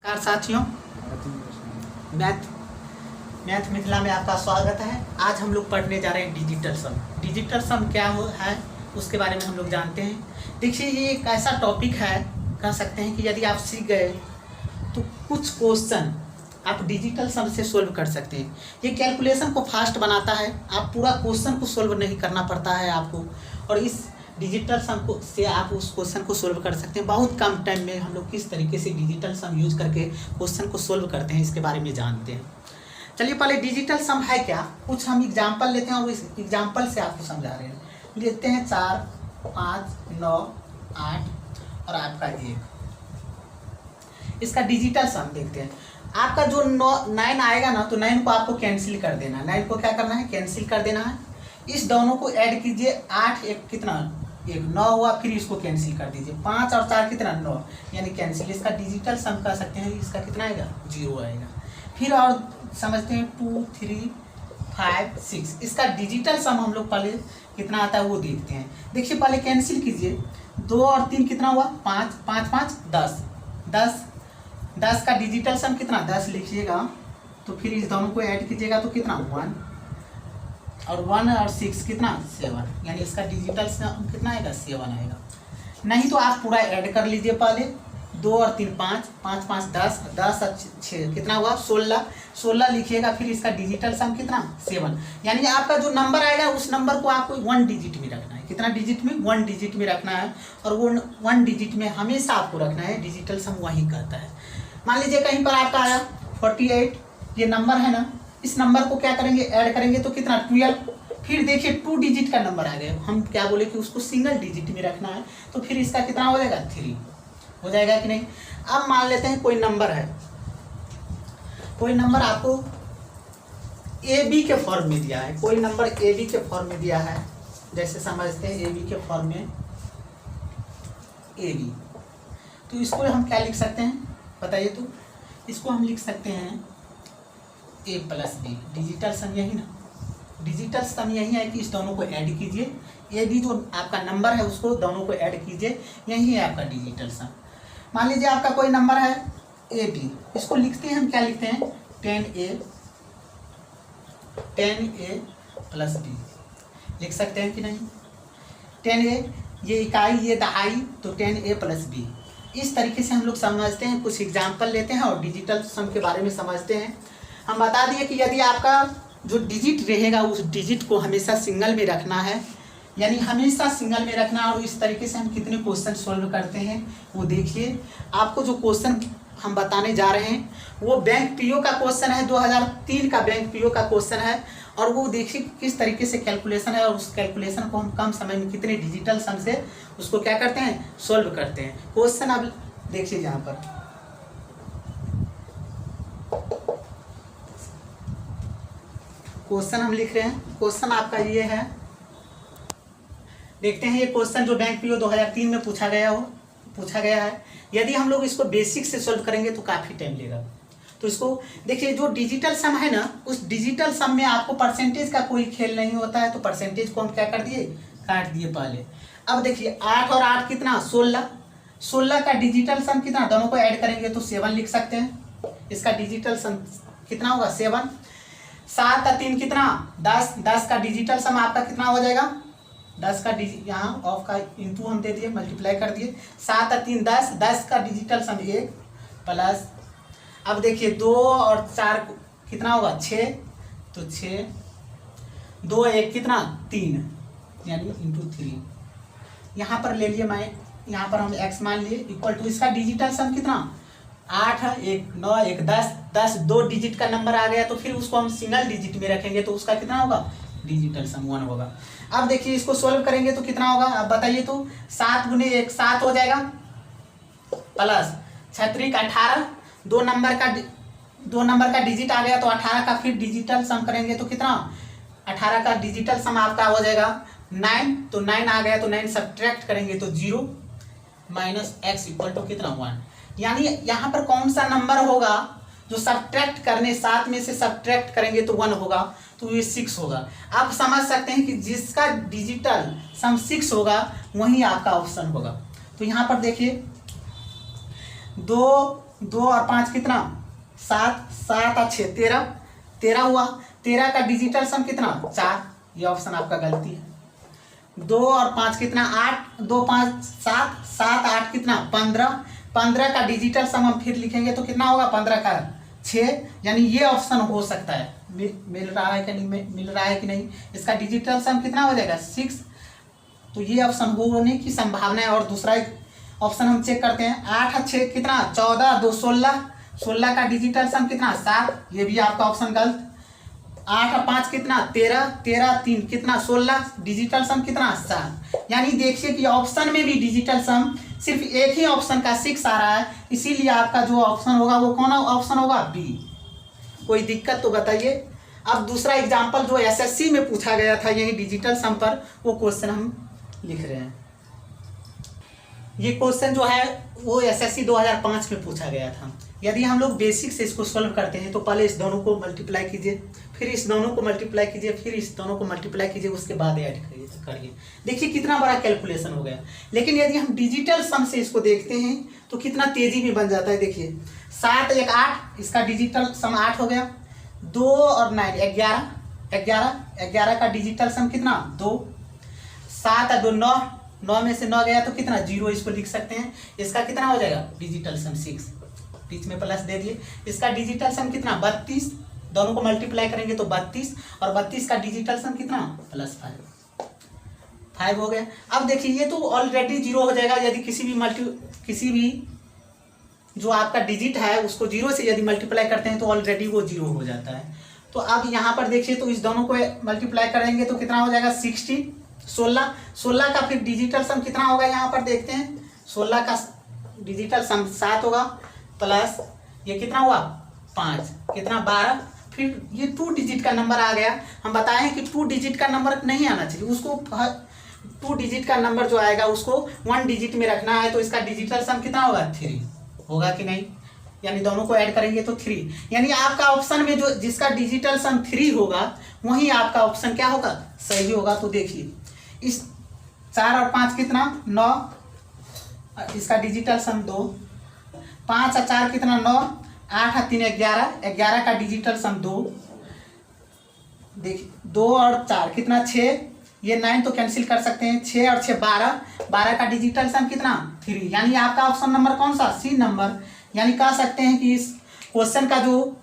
नमस्कार साथियों, मैथ मिथिला में आपका स्वागत है। आज हम लोग पढ़ने जा रहे हैं डिजिटल सम। डिजिटल सम क्या है उसके बारे में हम लोग जानते हैं। देखिए, ये एक ऐसा टॉपिक है, कह सकते हैं कि यदि आप सीख गए तो कुछ क्वेश्चन आप डिजिटल सम से सोल्व कर सकते हैं। ये कैलकुलेशन को फास्ट बनाता है, आप पूरा क्वेश्चन को सोल्व नहीं करना पड़ता है आपको, और इस डिजिटल सम को से आप उस क्वेश्चन को सोल्व कर सकते हैं। बहुत कम टाइम में हम लोग किस तरीके से डिजिटल सम यूज करके क्वेश्चन को सोल्व करते हैं, इसके बारे में जानते हैं। चलिए, पहले डिजिटल सम है क्या, कुछ हम एग्जांपल लेते हैं और इस एग्जांपल से आपको समझा रहे हैं। लेते हैं 4, 5, 9, 8 और आपका 1। इसका डिजिटल सम देखते हैं। आपका जो 9 आएगा ना, तो 9 को आपको कैंसिल कर देना है। 9 को क्या करना है, कैंसिल कर देना है। इस दोनों को ऐड कीजिए, 8 एक कितना, 1 9 हुआ, फिर इसको कैंसिल कर दीजिए। 5 और 4 कितना, 9, यानी कैंसिल। इसका डिजिटल सम कह सकते हैं, इसका कितना आएगा, 0 आएगा। फिर और समझते हैं 2, 3, 5, 6। इसका डिजिटल सम हम लोग पहले कितना आता है वो देखते हैं। देखिए, पहले कैंसिल कीजिए, 2 और 3 कितना हुआ, 5, 5, 5 10, 10 का डिजिटल सम कितना, 10 लिखिएगा। तो फिर इस दोनों को ऐड कीजिएगा तो कितना, 1 और 1 और 6 कितना, 7, यानी इसका डिजिटल सम कितना आएगा, 7 आएगा। नहीं तो आप पूरा ऐड कर लीजिए। पहले 2 और 3 5, 5 5 10, 10 और 6 कितना हुआ, 16 लिखिएगा। फिर इसका डिजिटल सम कितना, 7, यानी आपका जो नंबर आएगा उस नंबर को आपको 1 डिजिट में रखना है। कितना डिजिट में, 1 डिजिट में रखना है, और वो 1 डिजिट में हमेशा आपको रखना है। डिजिटल सम वही कहता है। मान लीजिए कहीं पर आपका आया 48, ये नंबर है ना, इस नंबर को क्या करेंगे, ऐड करेंगे तो कितना, 12। फिर देखिए 2 डिजिट का नंबर आ गया, हम क्या बोले कि उसको सिंगल डिजिट में रखना है, तो फिर इसका कितना हो जाएगा, 3 हो जाएगा कि नहीं। अब मान लेते हैं कोई नंबर है, कोई नंबर आपको AB के फॉर्म में दिया है, कोई नंबर AB के फॉर्म में दिया है। जैसे समझते हैं AB के फॉर्म में AB, तो इसको हम क्या लिख सकते हैं बताइए। तो इसको हम लिख सकते हैं A + B। डिजिटल सम यही ना, डिजिटल सम यही है कि इस दोनों को ऐड कीजिए। AB जो आपका नंबर है उसको दोनों को ऐड कीजिए, यही है आपका डिजिटल सम। मान लीजिए आपका कोई नंबर है AB, इसको लिखते हैं हम, क्या लिखते हैं, 10A + B लिख सकते हैं कि नहीं। 10A ये इकाई, ये दहाई, तो 10A + B। इस तरीके से हम लोग समझते हैं। कुछ एग्जाम्पल लेते हैं और डिजिटल सम के बारे में समझते हैं। हम बता दिए कि यदि आपका जो डिजिट रहेगा उस डिजिट को हमेशा सिंगल में रखना है, यानी हमेशा सिंगल में रखना। और इस तरीके से हम कितने क्वेश्चन सॉल्व करते हैं वो देखिए। आपको जो क्वेश्चन हम बताने जा रहे हैं वो बैंक पीओ का क्वेश्चन है, 2003 का बैंक पीओ का क्वेश्चन है। और वो देखिए किस तरीके से कैलकुलेशन है, और उस कैलकुलेशन को हम कम समय में कितने डिजिटल सम से उसको क्या करते हैं, सॉल्व करते हैं। क्वेश्चन अब देखिए, यहाँ पर क्वेश्चन हम लिख रहे हैं। क्वेश्चन आपका ये है, देखते हैं ये क्वेश्चन जो बैंक पीओ 2003 में पूछा गया है। यदि हम लोग इसको बेसिक से सॉल्व करेंगे तो काफ़ी टाइम लेगा। तो इसको देखिए, जो डिजिटल सम है ना, उस डिजिटल सम में आपको परसेंटेज का कोई खेल नहीं होता है, तो परसेंटेज को हम क्या कर दिए, काट दिए पहले। अब देखिए 8 और 8 कितना, 16 का डिजिटल सम कितना, दोनों को ऐड करेंगे तो 7 लिख सकते हैं। इसका डिजिटल सम कितना होगा, 7। 7 और 3 कितना, 10 का डिजिटल सम आपका कितना हो जाएगा, 10 का यहाँ ऑफ का इंटू हम दे दिए, मल्टीप्लाई कर दिए। 7 और 3 10 का डिजिटल सम 1 प्लस, अब देखिए 2 और 4 कितना होगा, 6, तो 6, 2 1 कितना, 3, यानी इंटू 3। यहाँ पर ले लिए, मैं यहाँ पर हम x मान लिए, इक्वल टू इसका डिजिटल सम कितना, 8 1 9 1 10 2 डिजिट का नंबर आ गया, तो फिर उसको हम सिंगल डिजिट में रखेंगे तो उसका कितना होगा, डिजिटल सम 1 होगा। अब देखिए इसको सोल्व करेंगे तो कितना होगा, अब बताइए। तो 7 × 1 7 हो जाएगा, प्लस 6 का 18, 2 नंबर का डिजिट आ गया, तो 18 का फिर डिजिटल सम करेंगे तो कितना, 18 का डिजिटल सम आपका हो जाएगा 9, तो 9 आ गया, तो 9 सब्ट्रैक्ट करेंगे तो 0 माइनस x इक्वल टू कितना, 1। यानी यहाँ पर कौन सा नंबर होगा जो सब्ट्रैक्ट करने, 7 में से सब्ट्रैक्ट करेंगे तो 1 होगा, तो ये 6 होगा। आप समझ सकते हैं कि जिसका डिजिटल सम 6 होगा वही आपका ऑप्शन होगा। तो यहाँ पर देखिए 2 2 और 5 कितना 7, 7 और 6 13, 13 हुआ। 13 का डिजिटल सम कितना 4, ये ऑप्शन आपका गलती है। 2 और 5 कितना 8, 2 5 7, 7 8 कितना 15, 15 का डिजिटल सम हम फिर लिखेंगे तो कितना होगा 15 का 6, यानी ये ऑप्शन हो सकता है। मिल रहा है कि नहीं, मिल रहा है कि नहीं। इसका डिजिटल सम कितना हो जाएगा 6, तो ये ऑप्शन होने की संभावना है। और दूसरा एक ऑप्शन हम चेक करते हैं, 8 और 6 कितना 14, 2 16, 16 का डिजिटल सम कितना 7, ये भी आपका ऑप्शन गलत। 8 और 5 कितना 13, 13 3 कितना 16, डिजिटल सम कितना 7। यानी देखिए कि ऑप्शन में भी डिजिटल सम सिर्फ एक ही ऑप्शन का 6 आ रहा है, इसीलिए आपका जो ऑप्शन होगा वो कौन ऑप्शन होगा बी। कोई दिक्कत तो बताइए। अब दूसरा एग्जाम्पल जो एसएससी में पूछा गया था यही डिजिटल सम पर, वो क्वेश्चन हम लिख रहे हैं। ये क्वेश्चन जो है वो एसएससी 2005 में पूछा गया था। यदि हम लोग बेसिक से इसको सॉल्व करते हैं तो पहले इस दोनों को मल्टीप्लाई कीजिए, फिर इस दोनों को मल्टीप्लाई कीजिए, फिर इस दोनों को मल्टीप्लाई कीजिए, उसके बाद ऐड करिए। देखिए कितना बड़ा कैलकुलेशन हो गया। लेकिन यदि हम डिजिटल सम से इसको देखते हैं तो कितना तेजी में बन जाता है। देखिए 7 1 8, इसका डिजिटल सम 8 हो गया। 2 और 9 11, 11 11 का डिजिटल सम कितना 2, 7 और 2 9, 9 में से 9 गया तो कितना 0, इसको लिख सकते हैं। इसका कितना हो जाएगा डिजिटल सम 6, बीच में प्लस दे दिए। इसका डिजिटल सम कितना 32, दोनों को मल्टीप्लाई करेंगे तो 32, और 32 का डिजिटल सम कितना +5 हो गया। अब देखिए ये तो ऑलरेडी 0 हो जाएगा। यदि किसी भी जो आपका डिजिट है उसको 0 से यदि मल्टीप्लाई करते हैं तो ऑलरेडी वो 0 हो जाता है। तो अब यहाँ पर देखिए तो इस दोनों को मल्टीप्लाई करेंगे तो कितना हो जाएगा 16, 16, 16 का फिर डिजिटल सम कितना होगा यहाँ पर देखते हैं। 16 का डिजिटल सम 7 होगा, प्लस ये कितना हुआ 5, कितना 12, फिर ये 2 डिजिट का नंबर आ गया। हम बताए हैं कि 2 डिजिट का नंबर नहीं आना चाहिए, उसको 2 डिजिट का नंबर जो आएगा उसको 1 डिजिट में रखना है। तो इसका डिजिटल सम कितना होगा 3 होगा कि नहीं, यानी दोनों को ऐड करेंगे तो 3, यानी आपका ऑप्शन में जो जिसका डिजिटल सम 3 होगा वही आपका ऑप्शन क्या होगा सही होगा। तो देखिए इस 4 और 5 कितना 9, इसका डिजिटल सम 2, 5 और 4 कितना 9, 8 और 3 11, 11 का डिजिटल सम 2, देखिए 2 और 4 कितना 6, ये 9 तो कैंसिल कर सकते हैं, 6 और 6 12, 12 का डिजिटल सम कितना 3, यानी आपका ऑप्शन नंबर कौन सा सी नंबर। यानी कह सकते हैं कि इस क्वेश्चन का जो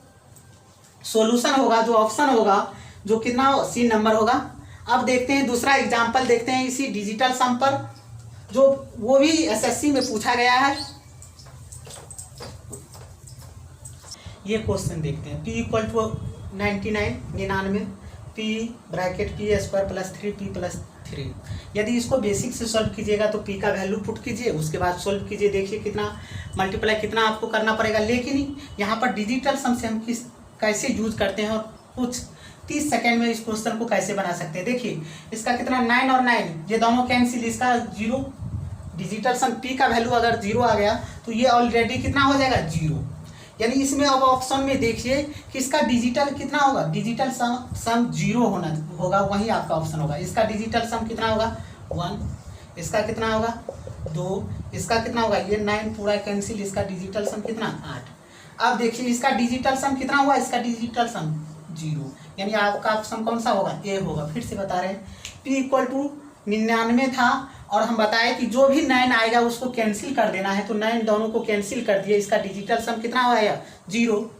सॉल्यूशन होगा, जो ऑप्शन होगा, जो कितना सी नंबर होगा। अब देखते हैं दूसरा एग्जाम्पल देखते हैं इसी डिजिटल सम पर, जो वो भी एसएससी में पूछा गया है। ये क्वेश्चन देखते हैं, P = 99 P bracket P² + 3P + 3। यदि इसको बेसिक से सॉल्व कीजिएगा तो P का वैल्यू पुट कीजिए, उसके बाद सॉल्व कीजिए, देखिए कितना मल्टीप्लाई कितना आपको करना पड़ेगा। लेकिन यहाँ पर डिजिटल सम से हम कैसे यूज करते हैं और कुछ 30 सेकेंड में इस क्वेश्चन को कैसे बना सकते हैं। देखिए इसका कितना 9 और 9 ये दोनों कैंसिल, इसका 0, डिजिटल सम P का वैल्यू अगर 0 आ गया तो ये ऑलरेडी कितना हो जाएगा 0, यानी इसमें अब ऑप्शन में देखिए कि इसका डिजिटल कितना होगा, डिजिटल सम 0 होगा, वही आपका ऑप्शन होगा। इसका डिजिटल सम कितना होगा 1, इसका कितना होगा 2, इसका कितना होगा ये 9 पूरा कैंसिल, इसका डिजिटल सम कितना 8। अब देखिए इसका डिजिटल सम कितना हुआ, इसका डिजिटल सम 0, यानी आपका ऑप्शन कौन सा होगा ए होगा। फिर से बता रहे हैं P = 99 था और हम बताए कि जो भी 9 आएगा उसको कैंसिल कर देना है, तो 9 दोनों को कैंसिल कर दिए, इसका डिजिटल सम कितना आया 0,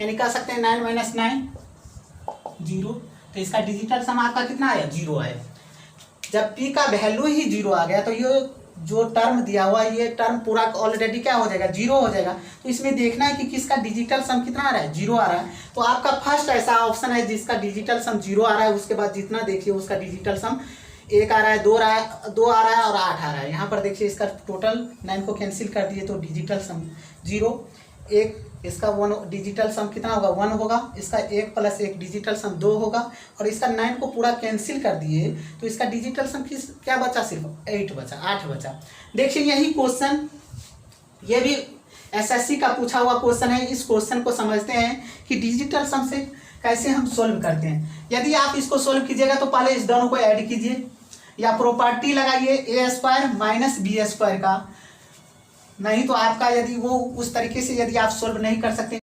यानी कह सकते हैं 9 - 9 0, तो इसका डिजिटल सम आपका कितना आया 0 आया। जब P का वैल्यू ही 0 आ गया तो ये जो टर्म दिया हुआ ये टर्म पूरा ऑलरेडी क्या हो जाएगा 0 हो जाएगा। तो इसमें देखना है कि किसका डिजिटल सम कितना आ रहा है 0 आ रहा है। तो आपका फर्स्ट ऐसा ऑप्शन है जिसका डिजिटल सम 0 आ रहा है, उसके बाद जितना देखिए उसका डिजिटल सम 1 आ रहा है, 2 आ रहा है और 8 आ रहा है। यहाँ पर देखिए इसका टोटल 9 को कैंसिल कर दिए तो डिजिटल सम 0, 1 इसका 1 डिजिटल सम कितना होगा 1 होगा, इसका 1 + 1 डिजिटल सम 2 होगा, और इसका 9 को पूरा कैंसिल कर दिए तो इसका डिजिटल सम क्या बचा, सिर्फ 8 बचा। देखिए यही क्वेश्चन ये भी एसएससी का पूछा हुआ क्वेश्चन है। इस क्वेश्चन को समझते हैं कि डिजिटल सम से कैसे हम सोल्व करते हैं। यदि आप इसको सोल्व कीजिएगा तो पहले इस दोनों को ऐड कीजिए या प्रॉपर्टी लगाइए A² - B² का नहीं तो आपका यदि वो उस तरीके से यदि आप सोल्व नहीं कर सकते